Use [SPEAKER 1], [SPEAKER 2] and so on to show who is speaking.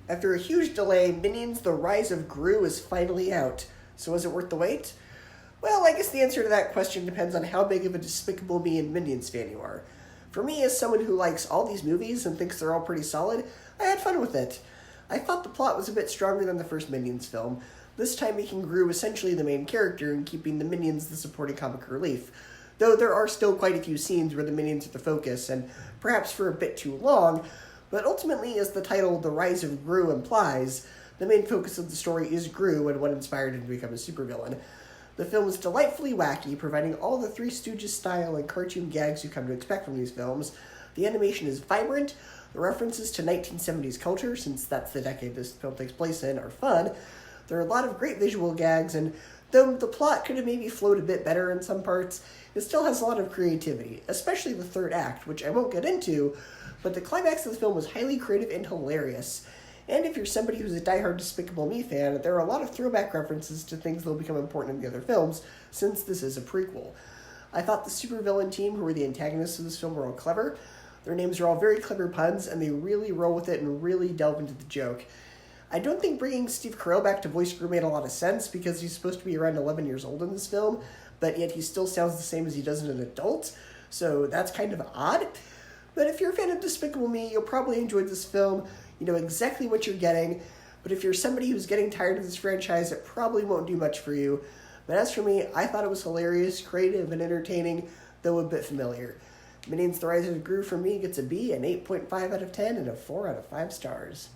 [SPEAKER 1] After a huge delay, Minions The Rise of Gru is finally out. So was it worth the wait? Well, I guess the answer to that question depends on how big of a Despicable Me and Minions fan you are. For me, as someone who likes all these movies and thinks they're all pretty solid, I had fun with it. I thought the plot was a bit stronger than the first Minions film, this time making Gru essentially the main character and keeping the Minions the supporting comic relief. Though there are still quite a few scenes where the Minions are the focus, and perhaps for a bit too long, but ultimately, as the title The Rise of Gru implies, the main focus of the story is Gru and what inspired him to become a supervillain. The film is delightfully wacky, providing all the Three Stooges style and cartoon gags you come to expect from these films. The animation is vibrant, the references to 1970s culture, since that's the decade this film takes place in, are fun. There are a lot of great visual gags, and though the plot could have maybe flowed a bit better in some parts, it still has a lot of creativity, especially the third act, which I won't get into, but the climax of the film was highly creative and hilarious. And if you're somebody who's a diehard Despicable Me fan, there are a lot of throwback references to things that will become important in the other films, since this is a prequel. I thought the supervillain team, who were the antagonists of this film, were all clever. Their names are all very clever puns, and they really roll with it and really delve into the joke. I don't think bringing Steve Carell back to voice Gru made a lot of sense, because he's supposed to be around 11 years old in this film, but yet he still sounds the same as he does in an adult, so that's kind of odd. But if you're a fan of Despicable Me, you'll probably enjoy this film. You know exactly what you're getting, but if you're somebody who's getting tired of this franchise, it probably won't do much for you. But as for me, I thought it was hilarious, creative, and entertaining, though a bit familiar. Minions The Rise of Gru for me gets a B, an 8.5 out of 10, and a 4 out of 5 stars.